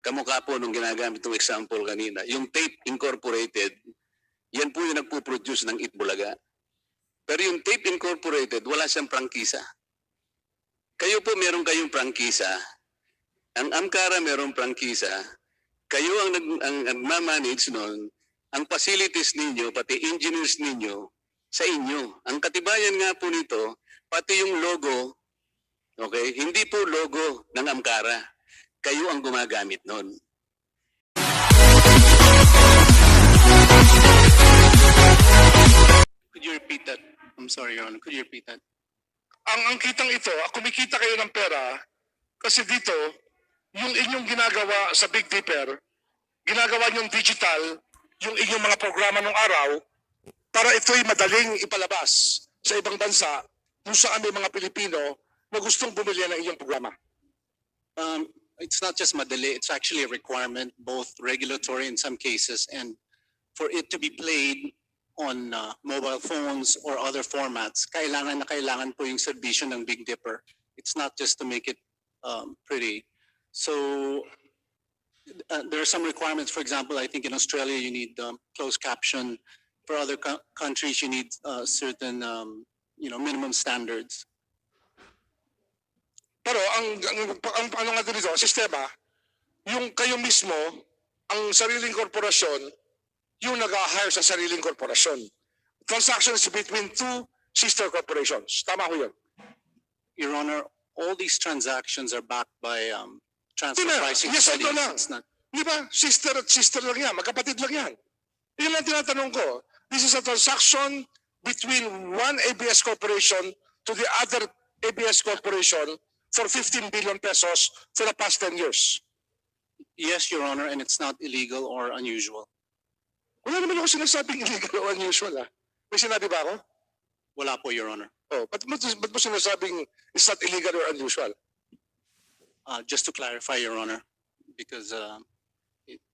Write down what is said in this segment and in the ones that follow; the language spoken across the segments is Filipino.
kamukha po nung ginagamit ng example kanina, yung Tape Incorporated, yan po yung nagpo-produce ng Itbulaga. Pero yung Tape Incorporated, wala siyang prangkisa. Kayo po meron kayong prangkisa, ang Amcara merong prangkisa, kayo ang nagmamanage nun, ang facilities ninyo, pati engineers ninyo, sa inyo. Ang katibayan nga po nito, pati yung logo, okay, hindi po logo ng Amcara. Kayo ang gumagamit nun. Could you repeat that? I'm sorry, Your Honor. Could you repeat that? Ang kitang ito, kumikita kayo ng pera kasi dito, yung inyong ginagawa sa Big Dipper, ginagawa nyong digital, yung inyong mga programa ng araw, para ito'y madaling ipalabas sa ibang bansa kung saan may mga Pilipino na gustong bumili ng inyong programa. It's not just madali, it's actually a requirement, both regulatory in some cases, and for it to be played on mobile phones or other formats, kailangan po yung serbisyo ng Big Dipper. It's not just to make it pretty. So there are some requirements. For example, I think in Australia you need closed caption. For other countries you need certain minimum standards. Pero ang ano nga dito, sistema, yung kayo mismo, ang sariling korporasyon, yung nag-hire sa sariling korporasyon. Transactions between two sister corporations. Tama ko yun? Your Honor, all these transactions are backed by transfer Tina, pricing yes, studies. ito lang. It's not. Di ba? Sister at sister lang yan. Magkapatid lang yan. Yun lang tinatanong ko. This is a transaction between one ABS corporation to the other ABS corporation for 15 billion pesos for the past 10 years. Yes, Your Honor, and it's not illegal or unusual. Wala naman ako sinasabing illegal or unusual. May sinabi ba ako? Wala po, Your Honor. Oh, ba't mo sinasabing it's not illegal or unusual? Just to clarify, Your Honor, because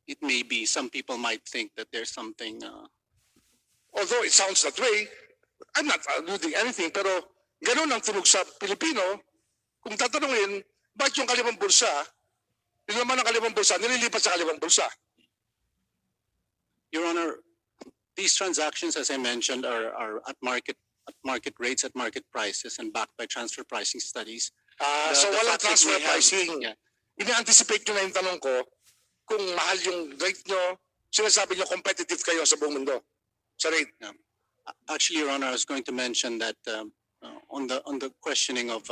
it may be, some people might think that there's something. Although it sounds that way, I'm not alluding anything, pero ganun ang tunog sa Pilipino. Kung tatanungin, bakit yung kalimang bulsa, yung naman ang kalimang bulsa, nililipat sa kalimang bulsa? Your Honor, these transactions, as I mentioned, are at market rates, at market prices, and backed by transfer pricing studies. So The walang fact that we transfer have- pricing. Yeah. Ini-anticipate nyo na yung tanong ko, kung mahal yung rate nyo, sinasabi nyo competitive kayo sa buong mundo. Sa rate. Actually, Your Honor, I was going to mention that on the questioning of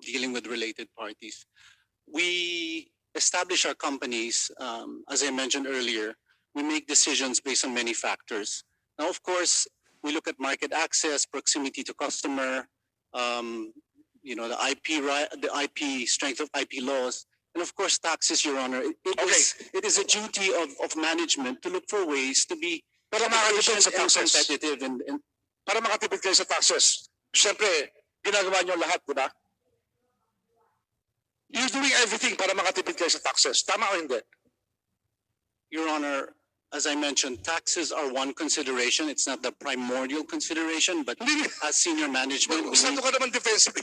dealing with related parties, we establish our companies, as I mentioned earlier, we make decisions based on many factors. Now, of course, we look at market access, proximity to customer, the IP strength of IP laws, and of course, taxes, Your Honor. It is a duty of management to look for ways to be Para makatipid sa efficient and taxes. competitive and Para makatipid kayo sa taxes. Siyempre, ginagawa nyo lahat, di ba? You're doing everything para makatipid kayo sa taxes. Tama o hindi? Your Honor, as I mentioned, taxes are one consideration. It's not the primordial consideration, but as senior management, we Masyado need- ka naman defensive.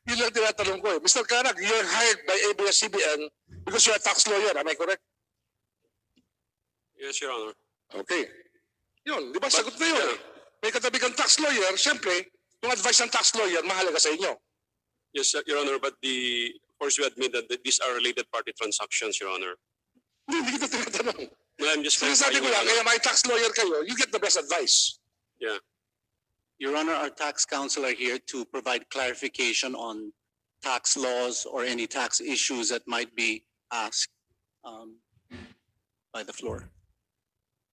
Yun lang tinatanong ko eh. Mr. Carag, you're hired by Abs-Cbn because you're a tax lawyer. Am I correct? Yes, Your Honor. Okay. Yun, di ba sagot na yun? May katabi kang tax lawyer, siyempre, yung advice ng tax lawyer, mahalaga sa inyo. Yes, Your Honor, but of course we admit that these are related party transactions, Your Honor. Hindi kita tinatanong. No, I'm just Sinasabi clarifying, ko Your lang, kaya Honor. may tax lawyer kayo, you get the best advice. Yeah. Your Honor, our tax counsel are here to provide clarification on tax laws or any tax issues that might be asked by the floor.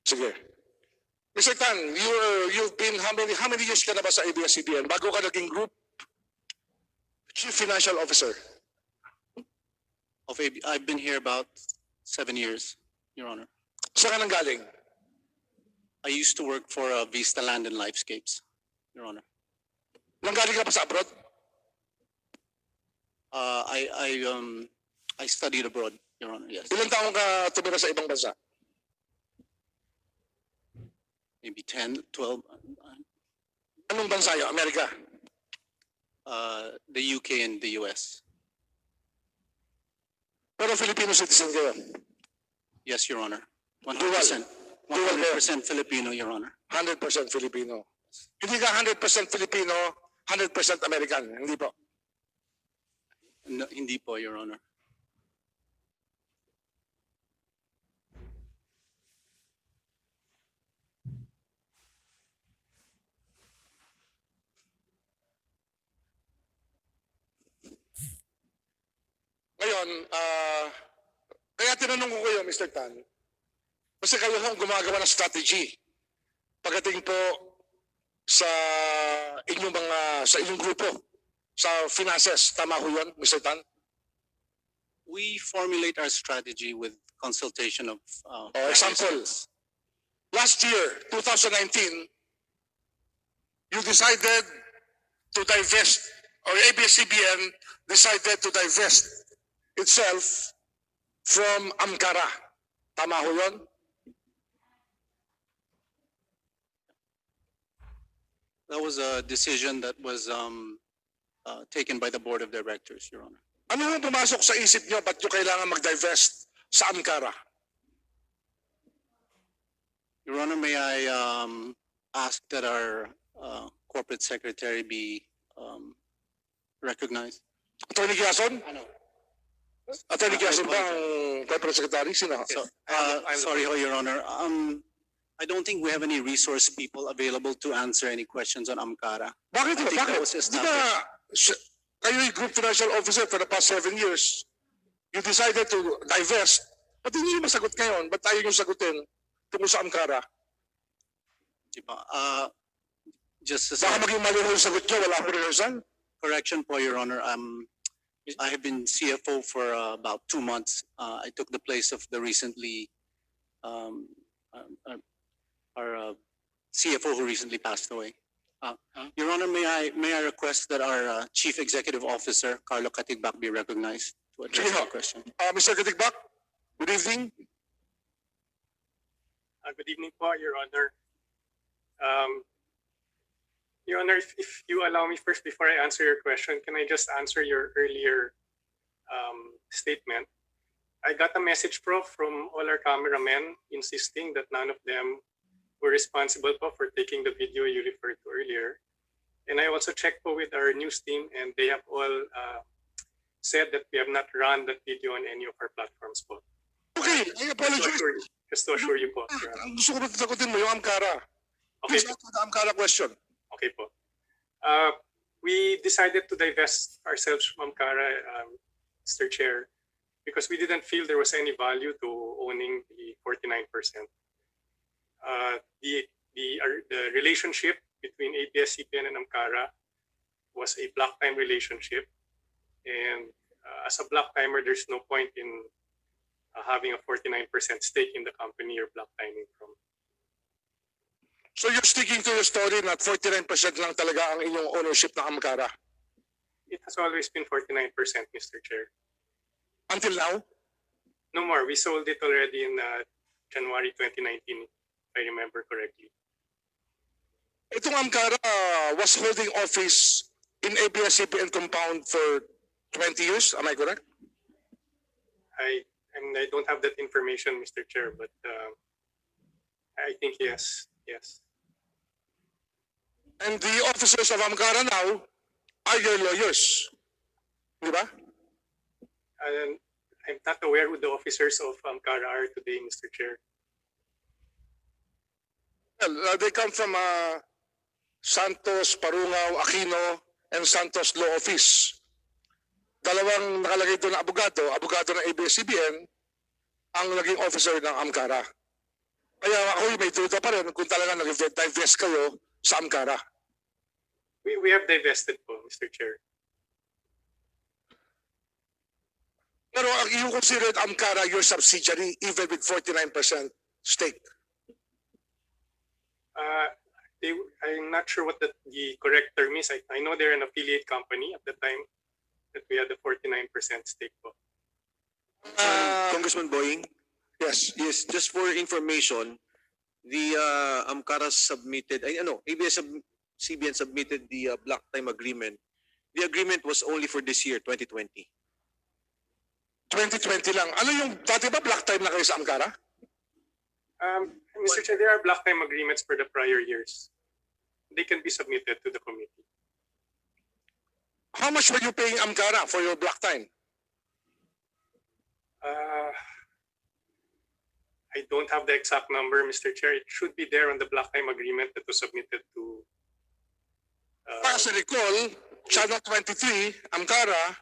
Sige. Mr. Tan, you've been, how many years ka na ba sa ABS-CBN? Bago ka naging group chief financial officer? I've been here about 7 years, Your Honor. Saan ka nang galing? I used to work for Vista Land and Lifescapes, Your Honor. Nanggaling ka pa sa abroad? I studied abroad, Your Honor. Yes, Ilang taong ka tumira sa ibang bansa? maybe 10, 12. Anong bansa yun? Amerika? The UK and the US. Pero Filipino citizen kayo. Yes, Your Honor. Dual. 100%. Dual kayo. 100% Filipino, Your Honor. 100% Filipino. Hindi ka 100% Filipino, 100% American. Hindi po. No, hindi po, Your Honor. Ngayon, kaya tinanong ko kayo, Mr. Tan, kasi kayo ang gumagawa ng strategy pagdating po sa inyong grupo, sa finances. Tama ho yun, Mr. Tan? We formulate our strategy with consultation of Example, last year, 2019, you decided to divest, or Abs-Cbn decided to divest itself from Amcara. Tama ho yun? That was a decision that was taken by the board of directors, Your Honor. Ano ang pumasok sa isip nyo? Ba't nyo kailangan mag-divest sa Amcara? Your Honor, may I ask that our corporate secretary be recognized? Attorney Quezon? Attorney Quezon ba apologize. ang corporate secretary? Sino? So, sorry, Your Honor. I don't think we have any resource people available to answer any questions on Amcara. Bakit? I think that Bakit? was Di ba, kayo yung group financial officer for the past 7 years. You decided to divest. Ba't hindi nyo masagot ngayon? Ba't tayo yung sagutin tungkol sa Amcara? Diba? Just as Baka maging mali yung sagot nyo, wala akong rehearsal. correction po, Your Honor. I have been CFO for about 2 months. I took the place of the recently our CFO who recently passed away. Your Honor, may I request that our Chief Executive Officer, Carlo Katigbak, be recognized to address Sige ho. the question. Mr. Katigbak, good evening. Good evening po, Your Honor. Your Honor, if you allow me first, before I answer your question, can I just answer your earlier statement? I got a message from all our cameramen insisting that none of them were responsible po for taking the video you referred to earlier. And I also checked po with our news team, and they have all said that we have not run that video on any of our platforms po. Okay, I apologize. Just to assure you po, Your Honor. Ang gusto ko sagutin mo yung Amcara. Okay Please po. answer the Amcara question. Okay po. We decided to divest ourselves from Amcara, Mr. Chair, because we didn't feel there was any value to owning the 49%. The relationship between Abs-Cbn and Amcara was a block time relationship, and as a block timer, there's no point in having a 49% stake in the company you're block timing from. So you're sticking to your story na 49% lang talaga ang inyong ownership ng Amcara. It has always been 49%, Mr. Chair. Until now? No more. We sold it already in January 2019, if I remember correctly. Itong Amcara was holding office in Abs-Cbn compound for 20 years. Am I correct? I don't have that information, Mr. Chair, but I think yes. And the officers of Amcara now are your lawyers. Di ba? And I'm not aware who the officers of Amcara are today, Mr. Chair. Well, they come from Santos, Parungaw, Aquino, and Santos Law Office. Dalawang nakalagay doon na abogado ng Abs-Cbn, ang naging officer ng Amcara. Kaya ako may duda pa rin kung talaga nag-divest kayo sa Amcara. We have divested po, Mr. Chair. Pero you considered Amcara your subsidiary even with 49% stake. I'm not sure what the correct term is. I know they're an affiliate company at the time that we had the 49% stake po. Congressman Boying, Yes. just for information, the Amcara submitted, ABS-CBN submitted the block time agreement. The agreement was only for this year, 2020. 2020 lang. Ano yung, dati ba black time na kayo sa Amkara? Mr. Chair, there are block time agreements for the prior years. They can be submitted to the committee. How much were you paying Amkara for your black time? I don't have the exact number, Mr. Chair. It should be there on the block time agreement that was submitted to. As I recall, Channel 23, Amkara,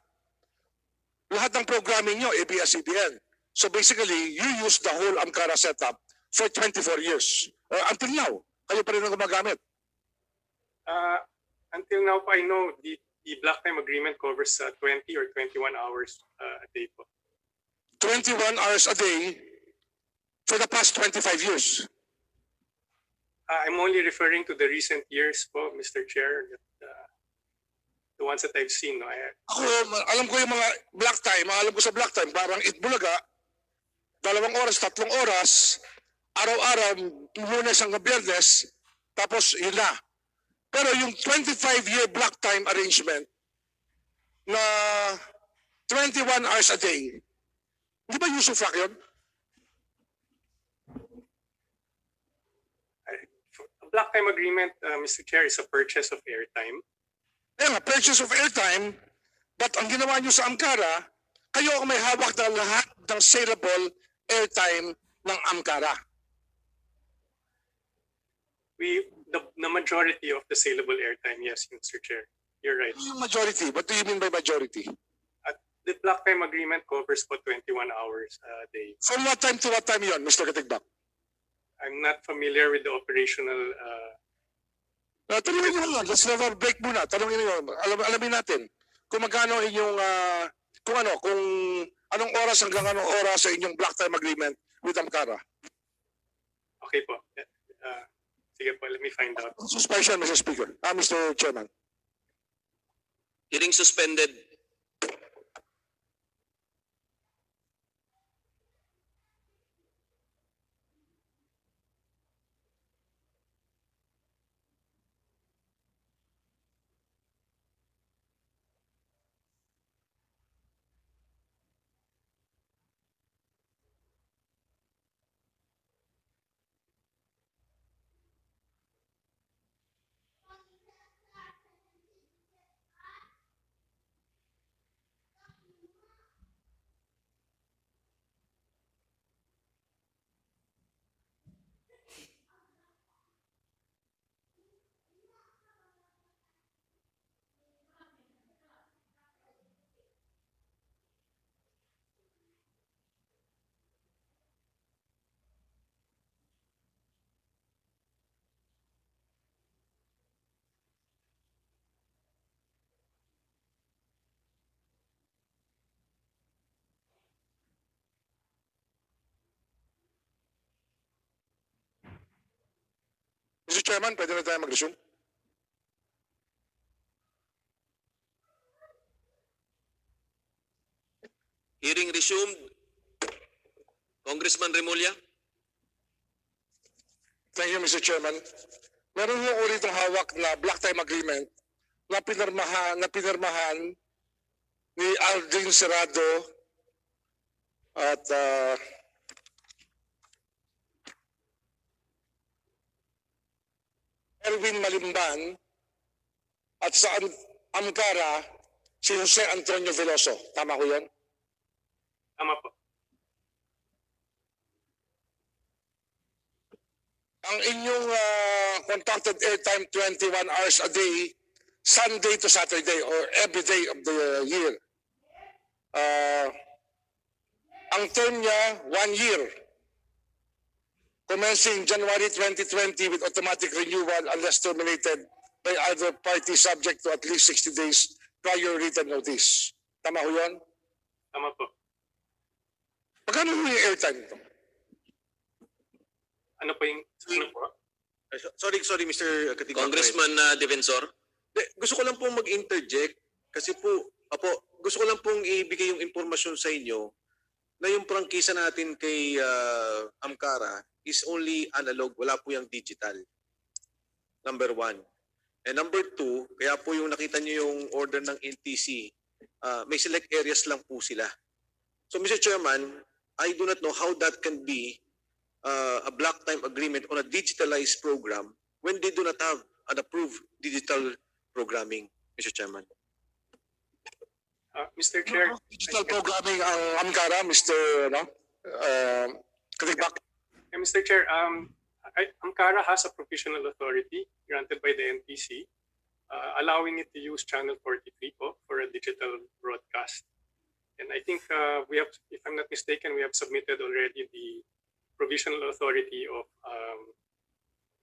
lahat ng programming nyo, Abs-Cbn. So basically, you use the whole Amkara setup for 24 years. Until now, kayo pa rin ang gumagamit. Until now, I know the block time agreement covers 20 or 21 hours a day po. 21 hours a day for the past 25 years. I'm only referring to the recent years po, Mr. Chair. The ones that I've seen. No? Ako, alam ko yung mga black time, alam ko sa black time, parang Itbulaga, 2 oras, 3 oras, araw-araw, Lunes hanggang Biyernes, tapos yun na. Pero yung 25-year block time arrangement na 21 hours a day, hindi ba usufruct yun? A block time agreement, Mr. Chair, is a purchase of airtime. Kaya nga, purchase of airtime, but ang ginawa nyo sa Amkara, kayo ang may hawak ng lahat ng saleable airtime ng Amkara. The majority of the saleable airtime, yes, Mr. Chair. You're right. Yung majority, what do you mean by majority? The block time agreement covers for 21 hours a day. From what time to what time yon, Mr. Katigbak? I'm not familiar with the operational. Tanungin nyo lang, let's never break muna. Tanungin nyo, alamin natin kung magkano inyong, kung anong oras hanggang anong oras sa inyong block time agreement with Amkara. Okay po. Sige po, let me find out. Suspension, Mr. Speaker. Mr. Chairman. Hearing suspended. Mr. Chairman, pwede na tayo mag-resume? Hearing resumed. Congressman Remulla. Thank you, Mr. Chairman. Meron mo ulit ang hawak na block time agreement na pinirmahan ni Aldrin Serrado at Erwin Malimban at sa Amkara si Jose Antonio Veloso. Tama ko yan? Tama po. Ang inyong contracted airtime 21 hours a day, Sunday to Saturday or every day of the year. Ang term niya, 1 year. Commencing January 2020 with automatic renewal unless terminated by either party subject to at least 60 days prior written notice. Tama ho yun? Tama po. Magkano ho yung airtime ito? Ano po yung... Ano po? Sorry, Mr. Katigbak. Congressman Defensor. Gusto ko lang pong mag-interject kasi po, gusto ko lang pong ibigay yung impormasyon sa inyo na yung prangkisa natin kay Amkara is only analog, wala po yung digital. Number 1. And number 2, kaya po yung nakita nyo yung order ng NTC, may select areas lang po sila So Mr. Chairman, I do not know how that can be a block time agreement on a digitalized program when they do not have an approved digital programming, Mr. Chairman. Mr. Chair, Digital programming ang AMCARA, Mr. Katigbak. Mr. Chair, Ankara has a provisional authority granted by the NTC, allowing it to use Channel 43 for a digital broadcast. And I think we have, if I'm not mistaken, we have submitted already the provisional authority of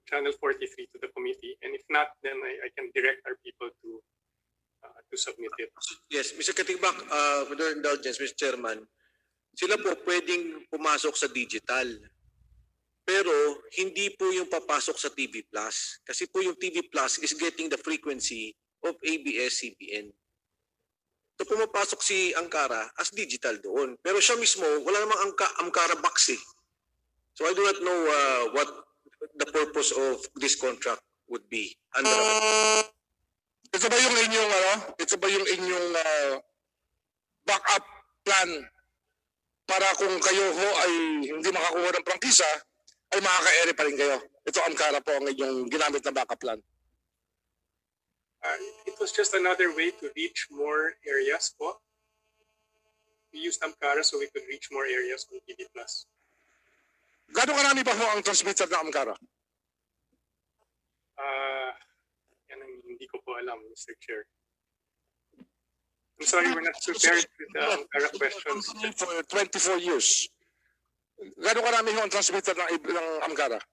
Channel 43 to the committee. And if not, then I can direct our people to submit it. Yes, Mr. Katigbak, with your indulgence, Mr. Chairman, sila po pwedeng pumasok sa digital. Pero hindi po yung papasok sa TV Plus. Kasi po yung TV Plus is getting the frequency of ABS-CBN. So pumapasok si Ankara as digital doon. Pero siya mismo, wala namang Ankara box eh. So I do not know what the purpose of this contract would be. Ito ba yung inyong backup plan para kung kayo ho ay hindi makakuha ng prangkisa, ay makaka-ere pa rin kayo? Ito AMCARA po ang inyong ginamit na backup plan. It was just another way to reach more areas po. We used Ankara so we could reach more areas on TV Plus. Gano'ng karami ba ho ang transmitter ng AMCARA? Yan ang hindi ko po alam, Mr. Chair. I'm sorry, we're not prepared with the Ankara questions. For 24 years. Gano'ng karami ho ang transmitter ng AMCARA?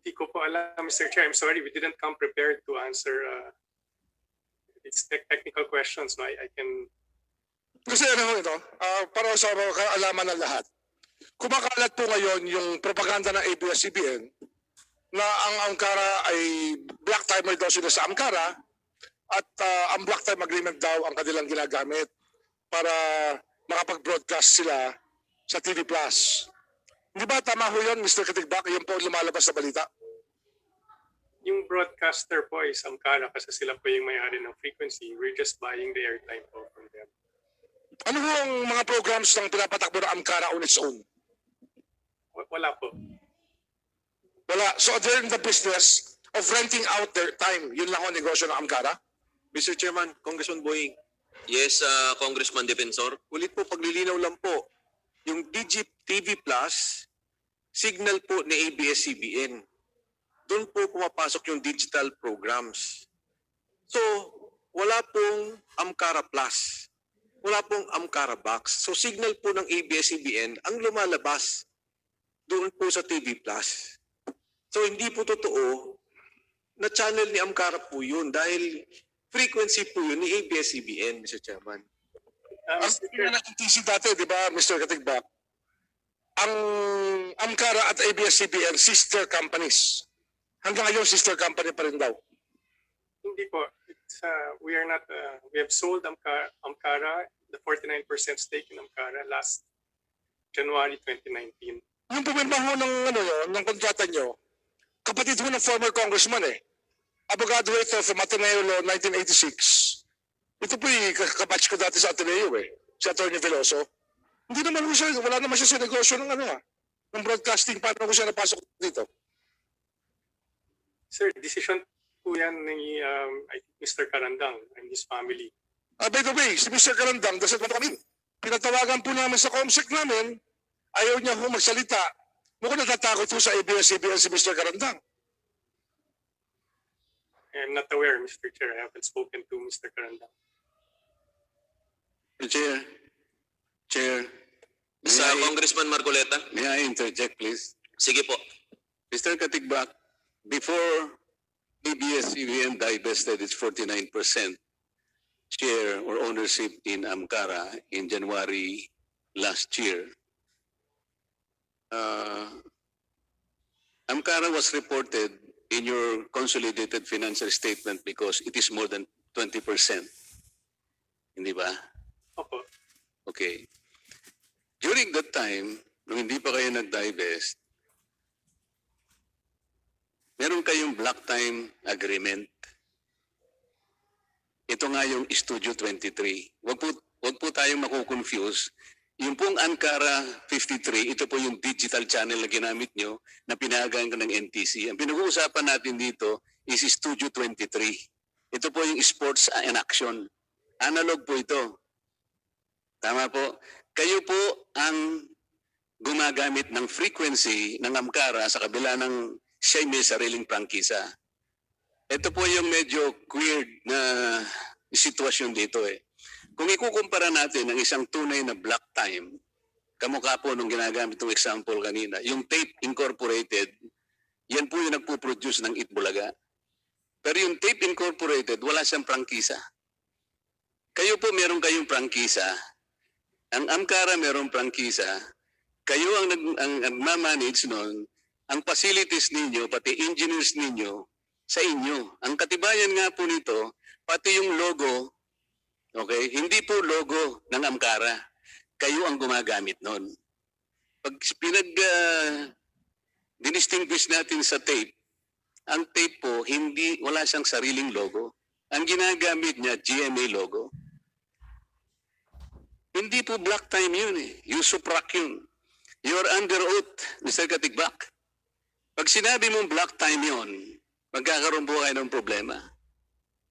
Hindi ko po alam, Mr. Chair. I'm sorry, we didn't come prepared to answer it's technical questions. No, I can... Kasi ano ho ito, para sa kaalaman ng lahat, kumakalat po ngayon yung propaganda ng ABS-CBN na ang AMCARA ay black timer daw sila sa AMCARA at ang black time agreement daw ang kanilang ginagamit para makapag-broadcast sila sa TV Plus. Hindi ba tama ho yun, Mr. Katigbak? Yung po lumalabas sa balita. Yung broadcaster po is Ankara kasi sila po yung may-ari ng frequency. We're just buying the airtime po from them. Ano ho ang mga programs ng pinapatakbo ng AMCARA on its own? Wala po. Wala. So they're in the business of renting out their time. Yun lang ho negosyo ng AMCARA? Mr. Chairman, Congressman Boying, Yes, Congressman Defensor. ulit po paglilinaw lang po, yung TV Plus, signal po ni ABS-CBN. Doon po pumapasok yung digital programs. So, wala pong AMCARA Plus. Wala pong AMCARA Box. So, signal po ng ABS-CBN ang lumalabas doon po sa TV Plus. So, hindi po totoo na channel ni AMCARA po yun dahil frequency po yun ni ABS-CBN, Mr. Chairman. Ang NTC dati, di ba, Mr. Katigbak? Ang AMCARA at ABS-CBN, sister companies. Hanggang ngayon, sister company pa rin daw. Hindi po. It's, we are not, we have sold Ankara, the 49% stake in Ankara last January 2019. Yung pumirma ho ng kontrata nyo, kapatid ho ng former congressman eh. Abogado ito from Ateneo Law 1986. Ito po kabatch ko dati sa Ateneo eh. Si Atty. Veloso. Hindi naman ho siya, wala naman siya sa negosyo ng ng broadcasting. Paano ko siya napasok dito? Sir, decision po yan ni Mr. Karandang and his family. By the way, si Mr. Karandang, doesn't want to come in. Pinatawagan po namin sa COMSEC namin, ayaw niya ho magsalita. Mukhang natatakot po sa ABS-CBN si Mr. Karandang. I'm not aware, Mr. Chair. I haven't spoken to Mr. Karandang. Chair, Sa Congressman Marcoleta. may I interject, please? Sige po. Mr. Katigbak, before ABS-CBN divested its 49% share or ownership in AMCARA in January last year, AMCARA was reported in your consolidated financial statement because it is more than 20%. Hindi ba? Opo. Okay. During that time, nung hindi pa kayo nag-divest, meron kayong block time agreement. Ito nga yung Studio 23. huwag po tayong makukonfuse. Yung pong Ankara 53, ito po yung digital channel na ginamit nyo na pinahagaan ko ng NTC. Ang pinag-uusapan natin dito is Studio 23. Ito po yung sports and action. Analog po ito. Tama po. Kayo po ang gumagamit ng frequency ng Amkara sa kabila ng siya may sariling prangkisa. Ito po yung medyo weird na sitwasyon dito eh. Kung ikukumpara natin ang isang tunay na block time, kamukha po nung ginagamit ng example kanina, yung tape incorporated, yan po yung nagpo-produce ng Itbulaga. Pero yung tape incorporated, wala siyang prangkisa. Kayo po meron kayong prangkisa, ang Amkara merong prangkisa, kayo ang nagmamanage nun, ang facilities ninyo, pati engineers ninyo, sa inyo. Ang katibayan nga po nito, pati yung logo, okay, hindi po logo ng Amkara. Kayo ang gumagamit nun. Pag dinistinguish natin sa tape, ang tape po, wala siyang sariling logo. Ang ginagamit niya, GMA logo. Hindi po block time yun eh. You subtract yun. You're under oath, Mr. Katigbak. Pag sinabi mong block time yun, magkakaroon po kayo ng problema.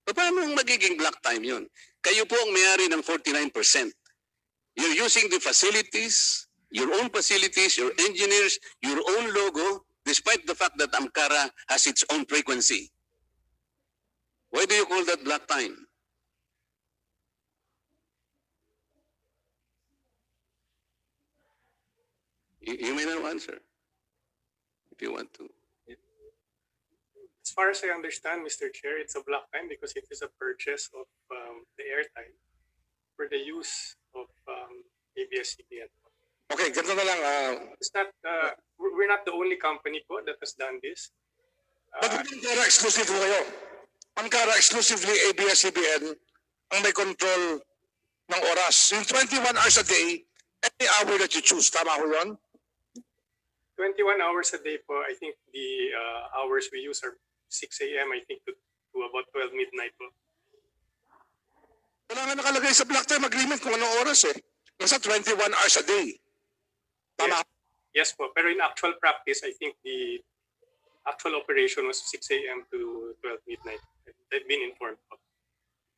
Paano magiging block time yun? Kayo po ang may-ari ng 49%. You're using the facilities, your own facilities, your engineers, your own logo, despite the fact that Amkara has its own frequency. Why do you call that block time? You may now answer, if you want to. As far as I understand, Mr. Chair, it's a block time because it is a purchase of the airtime for the use of ABS-CBN. Okay, ganito na lang. It's not, we're not the only company po that has done this. But Ankara exclusive po kayo. Ankara exclusively ABS-CBN ang may control ng oras. Yung 21 hours a day, any hour that you choose. Tama ko yun? 21 hours a day po, I think the hours we use are 6 a.m. I think to about 12 midnight po. Wala nga nakalagay sa block time agreement kung anong oras eh. Nasa 21 hours a day. Tama? Yes po, pero in actual practice, I think the actual operation was 6 a.m. to 12 midnight. I've been informed po.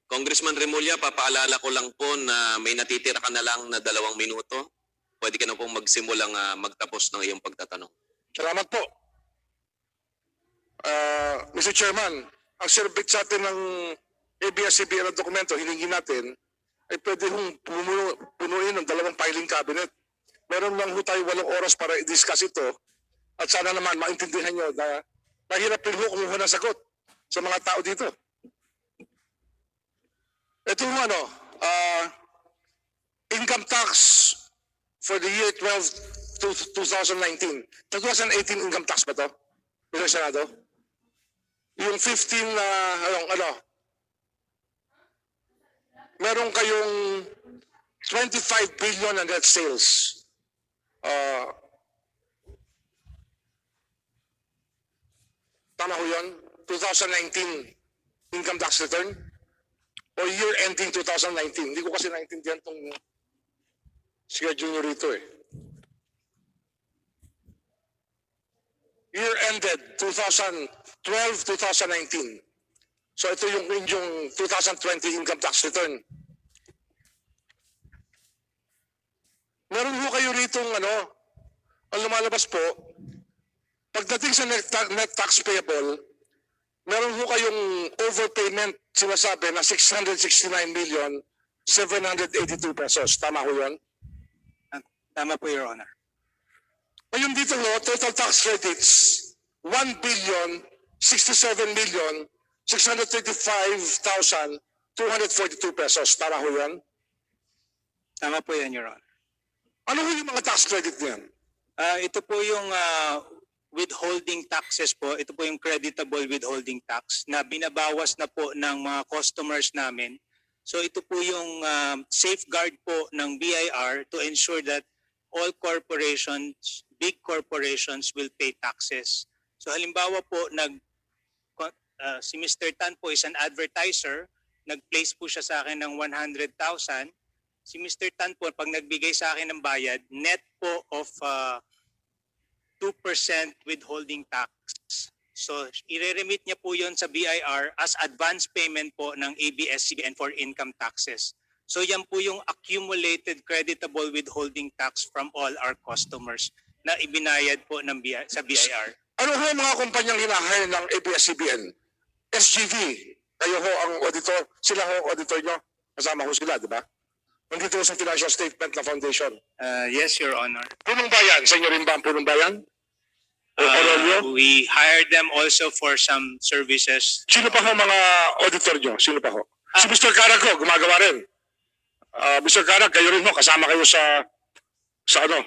Congressman Remulla, papaalala ko lang po na may natitira ka na lang na 2 minuto. Pwede ka na pong magsimulang magtapos ng iyong pagtatanong. Salamat po. Mr. Chairman, ang serbit sa atin ng ABS-CBN na dokumento, hiningi natin, ay pwede hong punuin ng 2 filing cabinet. Meron lang ho tayo 8 oras para i-discuss ito. At sana naman maintindihan nyo na mahirap din ho kumuha ng sagot sa mga tao dito. Ito yung income tax for the year 2019. 2018 income tax ba to? Mr. Senado? Yung 15 meron kayong 25 billion na net sales. Tama ko yun? 2019 income tax return? O year ending 2019? Hindi ko kasi naintindihan itong schedule nyo rito eh. Year ended 2012-2019. So ito yung inyong 2020 income tax return. Meron ho kayo ritong ang lumalabas po, pagdating sa net tax payable, meron ho kayong overpayment sinasabi na 669,782 pesos. Tama ho yun? Tama po, Your Honor. Ngayon dito ho, total tax credits, 1,635,242 pesos. Tama ho yan? Tama po yan, Your Honor. Ano ho yung mga tax credit niyan? Ito po yung withholding taxes po. Ito po yung creditable withholding tax na binabawas na po ng mga customers namin. So ito po yung safeguard po ng BIR to ensure that all corporations, big corporations will pay taxes. So halimbawa po, si Mr. Tan po is an advertiser, nag-place po siya sa akin ng 100,000. Si Mr. Tan po, pag nagbigay sa akin ng bayad, net po of 2% withholding tax. So, i-remit niya po yon sa BIR as advance payment po ng ABS-CBN for income taxes. So, yan po yung accumulated creditable withholding tax from all our customers na ibinayad po ng sa BIR. Ano ho ang mga kumpanyang hinahay ng ABS-CBN? SGV, kayo ho ang auditor, sila ho ang auditor nyo, kasama ho sila, di ba? Nandito sa financial statement na foundation. Yes, Your Honor. Punong bayan, sa inyo rin ba ang punong bayan? We hired them also for some services. Sino pa ho mga auditor nyo? Sino pa ho? Si Mr. Carag ho, gumagawa rin. Mr. Carag, kayo rin ho, kasama kayo sa ano?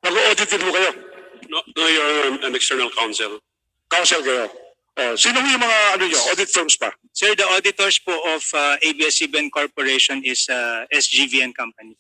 Nag-audit din ho kayo? No, Your Honor, an external counsel. Counsel kayo? Sino ho yung mga audit firms pa? Sir, the auditors po of ABS-CBN Corporation is SGV and Company.